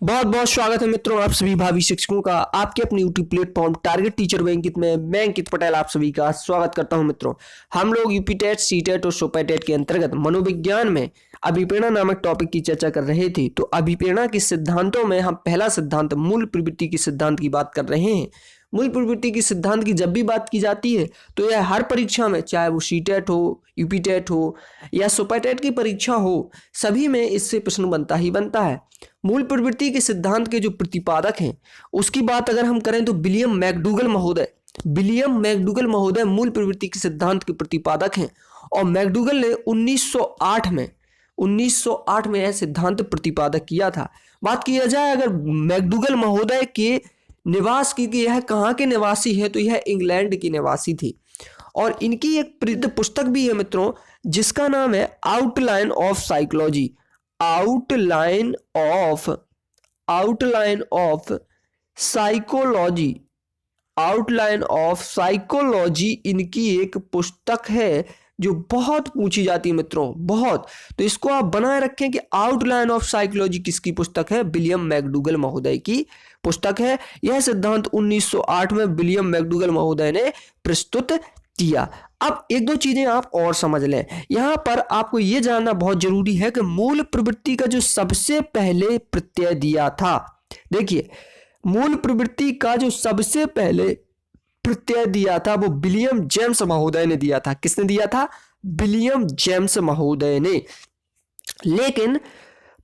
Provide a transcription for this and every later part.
बहुत बहुत स्वागत है मित्रों आप सभी भावी शिक्षकों का आपके अपने यूट्यूब प्लेटफॉर्म टारगेट टीचर बैंकित में। मैं अंकित पटेल आप सभी का स्वागत करता हूं मित्रों। हम लोग यूपी टेट, सी टेट और सोपा टेट के अंतर्गत मनोविज्ञान में अभिप्रेरणा नामक टॉपिक की चर्चा कर रहे थे। तो अभिप्रेरणा के सिद्धांतों में हम पहला सिद्धांत मूल प्रवृत्ति के सिद्धांत की बात कर रहे हैं। मूल प्रवृत्ति के सिद्धांत की जब भी बात की जाती है तो यह हर परीक्षा में, चाहे वो सी टेट हो, यूपी टेट हो या सोपा टेट की परीक्षा हो, सभी में इससे प्रश्न बनता ही बनता है। मूल प्रवृत्ति के सिद्धांत के जो प्रतिपादक हैं उसकी बात अगर हम करें तो विलियम मैकडूगल महोदय मूल प्रवृत्ति के सिद्धांत के प्रतिपादक हैं। और मैकडूगल ने 1908 में यह सिद्धांत प्रतिपादक किया था। बात किया जाए अगर मैकडूगल महोदय के निवास की कि यह कहाँ के निवासी है तो यह इंग्लैंड की निवासी थी। और इनकी एक प्रसिद्ध पुस्तक भी है मित्रों जिसका नाम है outline of psychology. Outline of psychology इनकी एक पुस्तक है जो बहुत पूछी जाती है मित्रों, बहुत। तो इसको आप बनाए रखें कि आउटलाइन ऑफ साइकोलॉजी किसकी पुस्तक है? विलियम मैकडूगल महोदय की पुस्तक है। यह सिद्धांत 1908 में विलियम मैकडूगल महोदय ने प्रस्तुत किया। अब एक दो चीजें आप और समझ लें। यहां पर आपको यह जानना बहुत जरूरी है कि मूल प्रवृत्ति का जो सबसे पहले प्रत्यय दिया था, देखिए मूल प्रवृत्ति का जो सबसे पहले प्रत्यय दिया था वो विलियम जेम्स महोदय ने दिया था। किसने दिया था? विलियम जेम्स महोदय ने। लेकिन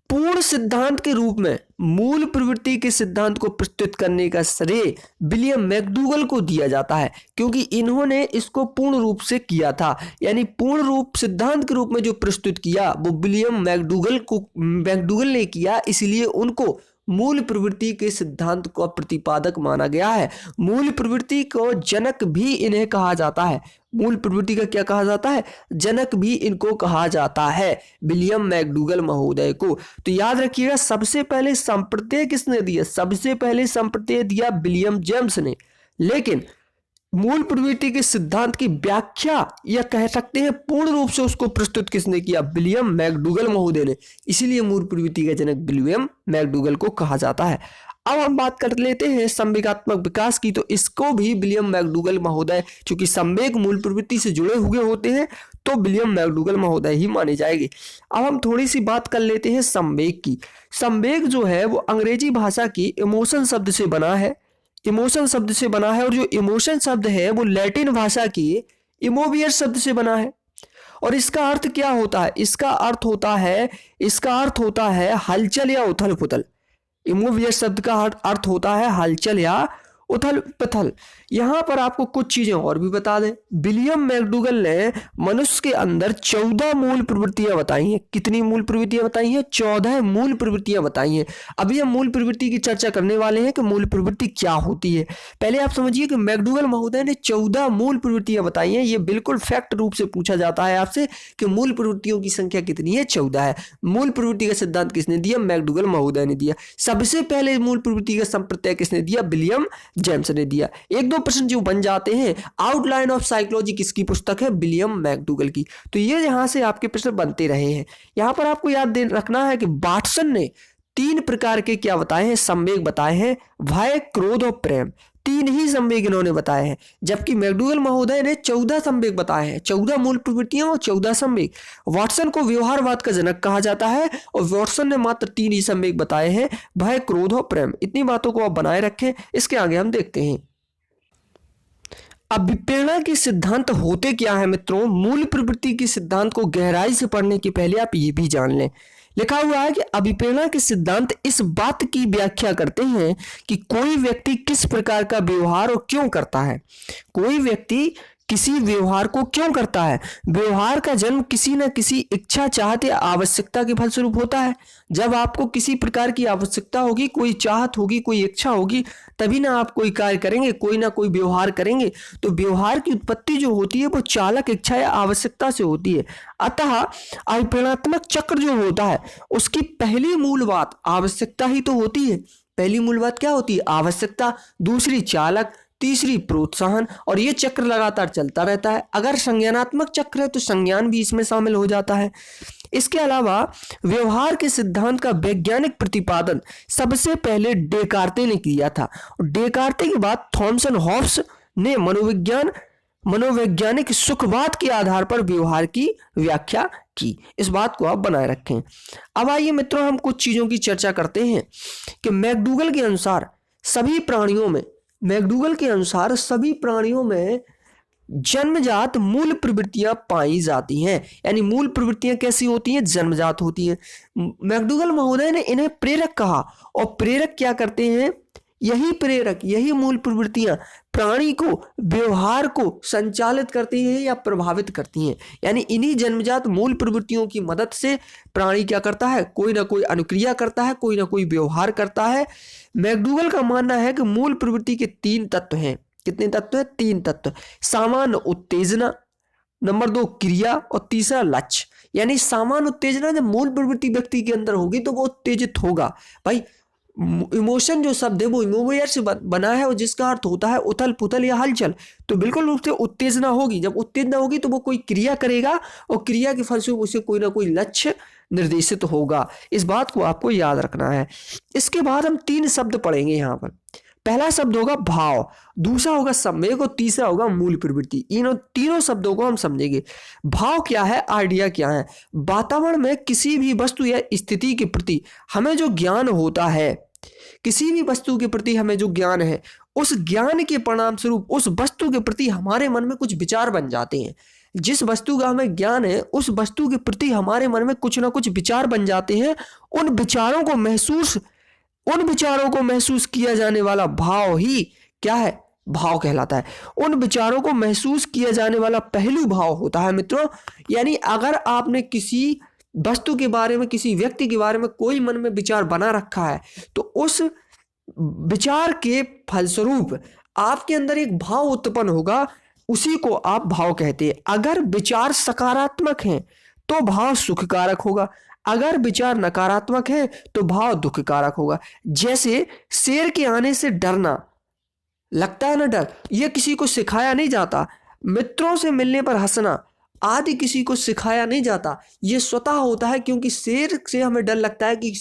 पूर्ण सिद्धांत के रूप में मूल प्रवृत्ति के सिद्धांत को प्रस्तुत करने का श्रेय विलियम मैकडूगल को दिया जाता है, क्योंकि इन्होंने इसको पूर्ण रूप से किया था। यानी पूर्ण रूप सिद्धांत के रूप में जो प्रस्तुत किया वो विलियम मैकडूगल ने किया, इसलिए उनको मूल प्रवृत्ति के सिद्धांत को प्रतिपादक माना गया है। मूल प्रवृत्ति को जनक भी इन्हें कहा जाता है। मूल प्रवृत्ति का क्या कहा जाता है? जनक भी इनको कहा जाता है, विलियम मैकडूगल महोदय को। तो याद रखिएगा सबसे पहले संप्रत्यय किसने दिया? सबसे पहले संप्रत्यय दिया विलियम जेम्स ने। लेकिन मूल प्रवृत्ति के सिद्धांत की व्याख्या या कह सकते हैं पूर्ण रूप से उसको प्रस्तुत किसने किया? विलियम मैकडूगल महोदय ने। इसीलिए मूल प्रवृत्ति का जनक विलियम मैकडूगल को कहा जाता है। अब हम बात कर लेते हैं संवेगात्मक विकास की। तो इसको भी विलियम मैकडूगल महोदय, चूंकि संवेग मूल प्रवृत्ति से जुड़े हुए होते हैं तो विलियम मैकडूगल महोदय ही माने जाएंगे। अब हम थोड़ी सी बात कर लेते हैं संवेग की। संवेग जो है वो अंग्रेजी भाषा की इमोशन शब्द से बना है। और जो इमोशन शब्द है वो लैटिन भाषा की इमोवियर शब्द से बना है। और इसका अर्थ क्या होता है? इसका अर्थ होता है हलचल या उथल पुथल। इमोवियर शब्द का अर्थ होता है हलचल या उथल पुथल। यहां पर आपको कुछ चीजें और भी बता दें। विलियम मैकडूगल ने मनुष्य के अंदर 14 मूल प्रवृत्तियां बताई हैं। कितनी मूल प्रवृत्तियां बताई हैं? 14 मूल प्रवृत्तियां बताई हैं। अभी हम मूल प्रवृत्ति की चर्चा करने वाले हैं कि मूल प्रवृत्ति क्या होती है। पहले आप समझिए कि मैकडूगल महोदय ने 14 मूल प्रवृत्तियां बताई हैं। ये बिल्कुल फैक्ट रूप से पूछा जाता है आपसे कि मूल प्रवृत्तियों की संख्या कितनी है? 14 है। मूल प्रवृत्ति का सिद्धांत किसने दिया? मैकडूगल महोदय ने दिया। सबसे पहले मूल प्रवृत्ति का संप्रत्यय किसने दिया? विलियम जेम्स ने दिया। एक दो प्रश्न जो बन जाते हैं, आउटलाइन ऑफ साइकोलॉजी किसकी पुस्तक है? विलियम मैकडूगल की। तो ये यहां से आपके प्रश्न बनते रहे हैं। यहां पर आपको याद रखना है कि वाटसन ने 3 प्रकार के क्या बताए हैं? संवेग बताए हैं, भय, क्रोध और प्रेम। 3 ही संवेग इन्होंने बताए हैं, जबकि मैकडूगल महोदय ने 14 संवेग बताए हैं। 14 मूल प्रवृत्तियां और 14 संवेग। वाटसन को व्यवहारवाद का जनक कहा जाता है और वाटसन ने मात्र 3 ही संवेग बताए हैं, भय, क्रोध और प्रेम। इतनी बातों को आप बनाए रखें। इसके आगे हम देखते हैं अभिप्रेरणा के सिद्धांत होते क्या है मित्रों। मूल प्रवृत्ति के सिद्धांत को गहराई से पढ़ने के पहले आप ये भी जान लें। लिखा हुआ है कि अभिप्रेरणा के सिद्धांत इस बात की व्याख्या करते हैं कि कोई व्यक्ति किस प्रकार का व्यवहार और क्यों करता है। कोई व्यक्ति किसी व्यवहार को क्यों करता है? व्यवहार का जन्म किसी न किसी इच्छा, चाहत या आवश्यकता के फलस्वरूप होता है। जब आपको किसी प्रकार की आवश्यकता होगी, कोई चाहत होगी, कोई इच्छा होगी, तभी ना आप कोई कार्य करेंगे, कोई ना कोई व्यवहार करेंगे। तो व्यवहार की उत्पत्ति जो होती है वो चालक इच्छा या आवश्यकता से होती है। अतः अभिप्रेरणात्मक चक्र जो होता है उसकी पहली मूल बात आवश्यकता ही तो होती है। पहली मूल बात क्या होती है? आवश्यकता। दूसरी चालक, तीसरी प्रोत्साहन, और ये चक्र लगातार चलता रहता है। अगर संज्ञानात्मक चक्र है तो संज्ञान भी इसमें शामिल हो जाता है। इसके अलावा व्यवहार के सिद्धांत का वैज्ञानिक प्रतिपादन सबसे पहले डेकार्ते ने किया था, और डेकार्ते के बाद थॉमसन हॉब्स ने मनोवैज्ञानिक सुखवाद के आधार पर व्यवहार की व्याख्या की। इस बात को आप बनाए रखें। अब आइए मित्रों, हम कुछ चीजों की चर्चा करते हैं कि मैकडूगल के अनुसार सभी प्राणियों में जन्मजात मूल प्रवृत्तियां पाई जाती हैं। यानी मूल प्रवृत्तियां कैसी होती हैं? जन्मजात होती हैं। मैकडूगल महोदय ने इन्हें प्रेरक कहा, और प्रेरक क्या करते हैं? यही मूल प्रवृत्तियां प्राणी को, व्यवहार को संचालित करती हैं या प्रभावित करती हैं। यानी इन्हीं जन्मजात मूल प्रवृत्तियों की मदद से प्राणी क्या करता है? कोई ना कोई अनुक्रिया करता है, कोई ना कोई व्यवहार करता है। मैकडूगल का मानना है कि मूल प्रवृत्ति के 3 तत्व हैं। कितने तत्व हैं? 3 तत्व। सामान्य उत्तेजना, नंबर 2 क्रिया, और तीसरा लक्ष्य। यानी सामान्य उत्तेजना जब मूल प्रवृत्ति व्यक्ति के अंदर होगी तो वो उत्तेजित होगा। भाई इमोशन जो शब्द है वो इमोवियर से बना है, और जिसका अर्थ होता है उथल पुथल या हलचल। तो बिल्कुल रूप से उत्तेजना होगी। जब उत्तेजना होगी तो वो कोई क्रिया करेगा, और क्रिया के फलस्वरूप उसे कोई ना कोई लक्ष्य निर्देशित होगा। इस बात को आपको याद रखना है। इसके बाद हम 3 शब्द पढ़ेंगे यहाँ पर। पहला शब्द होगा भाव, दूसरा होगा संवेग, और तीसरा होगा मूल प्रवृत्ति। तीनों शब्दों को हम समझेंगे। भाव क्या है? आइडिया क्या है? वातावरण में किसी भी वस्तु या स्थिति के प्रति हमें जो ज्ञान होता है, किसी भी वस्तु के प्रति हमें जो ज्ञान है, उस ज्ञान के परिणाम स्वरूप उस वस्तु के प्रति हमारे मन में कुछ विचार बन जाते हैं। जिस वस्तु का हमें ज्ञान है, उस वस्तु के प्रति हमारे मन में कुछ ना कुछ विचार बन जाते हैं। उन विचारों को महसूस किया जाने वाला भाव ही क्या है? भाव कहलाता है। उन विचारों को महसूस किया जाने वाला पहलू भाव होता है मित्रों। यानी अगर आपने किसी वस्तु के बारे में, किसी व्यक्ति के बारे में कोई मन में विचार बना रखा है, तो उस विचार के फलस्वरूप आपके अंदर एक भाव उत्पन्न होगा, उसी को आप भाव कहते हैं। अगर विचार सकारात्मक हैं तो भाव सुखकारक होगा, अगर विचार नकारात्मक है तो भाव दुखकारक होगा। जैसे शेर के आने से डरना, लगता है ना डर, यह किसी को सिखाया नहीं जाता। मित्रों से मिलने पर हंसना आदि किसी को सिखाया नहीं जाता, ये स्वतः होता है। क्योंकि शेर से हमें डर लगता है कि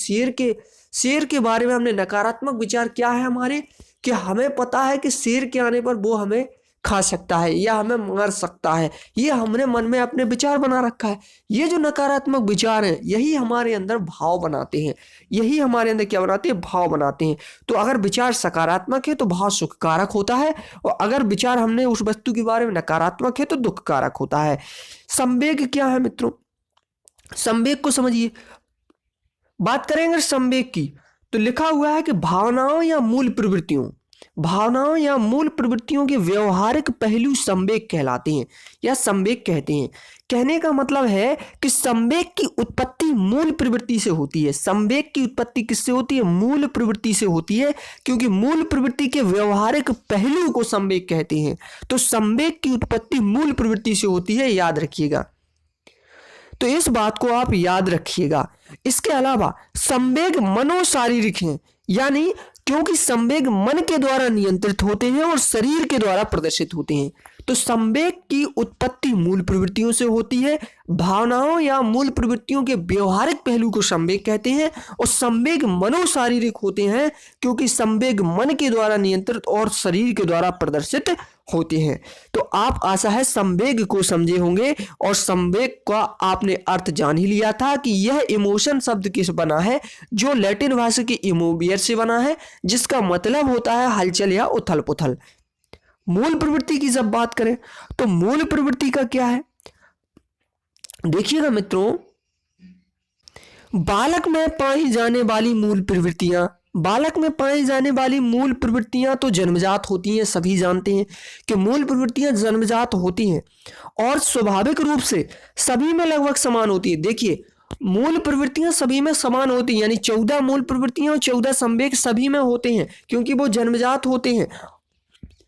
शेर के बारे में हमने नकारात्मक विचार क्या है हमारे, कि हमें पता है कि शेर के आने पर वो हमें खा सकता है या हमें मार सकता है। ये हमने मन में अपने विचार बना रखा है। ये जो नकारात्मक विचार हैं, यही हमारे अंदर भाव बनाते हैं। यही हमारे अंदर क्या बनाते हैं? भाव बनाते हैं। तो अगर विचार सकारात्मक है तो भाव सुखकारक होता है, और अगर विचार हमने उस वस्तु के बारे में नकारात्मक है तो दुखकारक होता है। संवेग क्या है मित्रों? संवेग को समझिए। बात करेंगे संवेग की, तो लिखा हुआ है कि भावनाओं या मूल प्रवृत्तियों के व्यवहारिक पहलू संवेग कहलाते हैं या संवेग कहते हैं। कहने का मतलब है कि संवेग की उत्पत्ति मूल प्रवृत्ति से होती है। संवेग की उत्पत्ति किससे होती है? मूल प्रवृत्ति से होती है, क्योंकि मूल प्रवृत्ति के व्यवहारिक पहलू को संवेग कहते हैं। तो संवेग की उत्पत्ति मूल प्रवृत्ति से होती है, याद रखिएगा। तो इस बात को आप याद रखिएगा। इसके अलावा संवेग मनोशारीरिक हैं, यानी क्योंकि संवेग मन के द्वारा नियंत्रित होते हैं और शरीर के द्वारा प्रदर्शित होते हैं। तो संवेग की उत्पत्ति मूल प्रवृत्तियों से होती है। भावनाओं या मूल प्रवृत्तियों के व्यवहारिक पहलू को संवेग कहते हैं, और संवेग मनोशारीरिक होते हैं क्योंकि संवेग मन के द्वारा नियंत्रित और शरीर के द्वारा प्रदर्शित होते हैं। तो आप आशा है संवेग को समझे होंगे, और संवेग का आपने अर्थ जान ही लिया था कि यह इमोशन शब्द किस बना है, जो लैटिन भाषा की इमोवियर से बना है, जिसका मतलब होता है हलचल या उथल पुथल। मूल प्रवृत्ति की जब बात करें तो मूल प्रवृत्ति का क्या है? देखिएगा मित्रों, बालक में पाई जाने वाली मूल प्रवृत्तियां तो जन्मजात होती हैं। सभी जानते हैं कि मूल प्रवृत्तियां जन्मजात होती हैं और स्वाभाविक रूप से सभी में लगभग समान होती है। देखिए, मूल प्रवृत्तियां सभी में समान होती हैं, यानी 14 मूल प्रवृत्तियां और 14 संवेग सभी में होते हैं, क्योंकि वो जन्मजात होते हैं।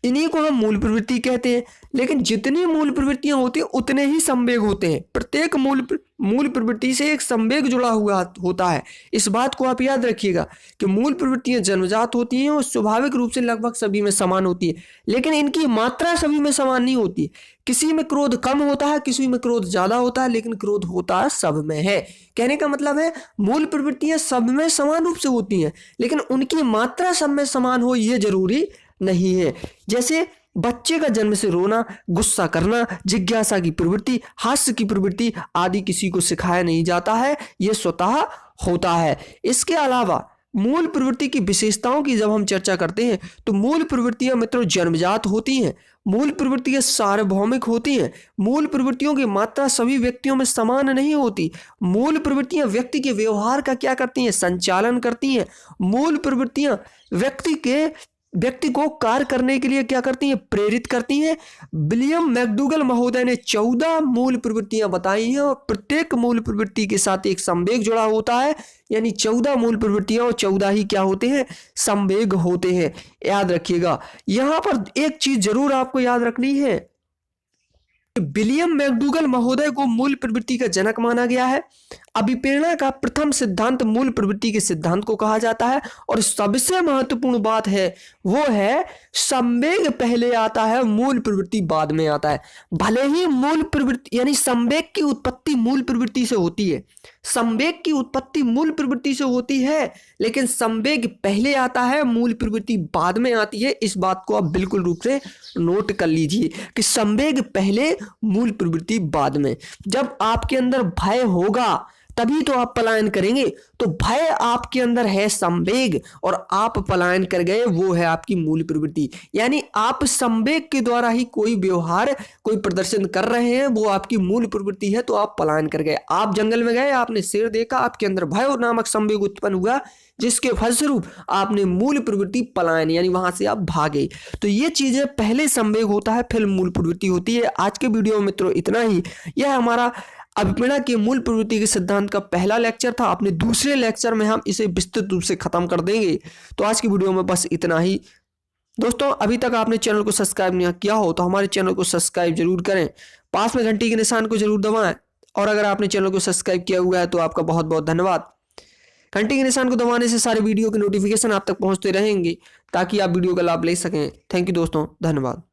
इन्हीं को हम मूल प्रवृत्ति कहते हैं। लेकिन जितनी मूल प्रवृत्तियां होती हैं उतने ही संवेग होते हैं। प्रत्येक मूल प्रवृत्ति से एक संवेग जुड़ा हुआ होता है। इस बात को आप याद रखिएगा कि मूल प्रवृत्तियां जन्मजात होती हैं और स्वाभाविक रूप से लगभग सभी में समान होती है, लेकिन इनकी मात्रा सभी में समान नहीं होती। किसी में क्रोध कम होता है, किसी में क्रोध ज्यादा होता है, लेकिन क्रोध होता सब में है। कहने का मतलब है मूल प्रवृत्तियां सब में समान रूप से होती हैं, लेकिन उनकी मात्रा सब में समान हो यह जरूरी नहीं है। जैसे बच्चे का जन्म से रोना, गुस्सा करना, जिज्ञासा की प्रवृत्ति, हास्य की प्रवृत्ति आदि किसी को सिखाया नहीं जाता है, यह स्वतः होता है। इसके अलावा मूल प्रवृत्ति की विशेषताओं की जब हम चर्चा करते हैं तो मूल प्रवृत्तियां मित्रों जन्मजात होती हैं, मूल प्रवृत्तियां सार्वभौमिक होती हैं, मूल प्रवृत्तियों की मात्रा सभी व्यक्तियों में समान नहीं होती। मूल प्रवृत्तियां व्यक्ति के व्यवहार का क्या करती हैं? संचालन करती हैं। मूल प्रवृत्तियां व्यक्ति को कार्य करने के लिए क्या करती हैं? प्रेरित करती हैं। विलियम मैकडूगल महोदय ने 14 मूल प्रवृत्तियां बताई हैं और प्रत्येक मूल प्रवृत्ति के साथ एक संवेग जुड़ा होता है, यानी 14 मूल प्रवृत्तियां और 14 ही क्या होते हैं? संवेग होते हैं। याद रखिएगा। यहां पर एक चीज जरूर आपको याद रखनी है, विलियम मैकडूगल महोदय को मूल प्रवृत्ति का जनक माना गया है। अभिप्रेरणा का प्रथम सिद्धांत मूल प्रवृत्ति के सिद्धांत को कहा जाता है। और सबसे महत्वपूर्ण बात है वो है संवेग पहले आता है, मूल प्रवृत्ति बाद में आता है। भले ही मूल प्रवृत्ति यानी संवेग की उत्पत्ति मूल प्रवृत्ति से होती है, संवेग की उत्पत्ति मूल प्रवृत्ति से होती है, लेकिन संवेग पहले आता है, मूल प्रवृत्ति बाद में आती है। इस बात को आप बिल्कुल रूप से नोट कर लीजिए कि संवेग पहले, मूल प्रवृत्ति बाद में। जब आपके अंदर भय होगा तभी तो आप पलायन करेंगे। तो भय आपके अंदर है संवेग, और आप पलायन कर गए, वो है आपकी मूल प्रवृत्ति। यानी आप संवेग के द्वारा ही कोई व्यवहार, कोई प्रदर्शन कर रहे हैं, वो आपकी मूल प्रवृत्ति है, तो आप पलायन कर गए। आप जंगल में गए, आपने शेर देखा, आपके अंदर भय और नामक संवेग उत्पन्न हुआ, जिसके फलस्वरूप आपने मूल प्रवृत्ति पलायन यानी वहां से आप भागे। तो ये चीजें पहले संवेग होता है, फिर मूल प्रवृत्ति होती है। आज के वीडियो में मित्रों इतना ही। यह हमारा अभिप्रेरणा के मूल प्रवृत्ति के सिद्धांत का पहला लेक्चर था। अपने दूसरे लेक्चर में हम इसे विस्तृत रूप से खत्म कर देंगे। तो आज की वीडियो में बस इतना ही। दोस्तों, अभी तक आपने चैनल को सब्सक्राइब नहीं किया हो तो हमारे चैनल को सब्सक्राइब जरूर करें, पास में घंटी के निशान को जरूर दबाएं, और अगर आपने चैनल को सब्सक्राइब किया हुआ है तो आपका बहुत बहुत धन्यवाद। घंटी के निशान को दबाने से सारे वीडियो के नोटिफिकेशन आप तक पहुंचते रहेंगे ताकि आप वीडियो का लाभ ले सकें। थैंक यू दोस्तों, धन्यवाद।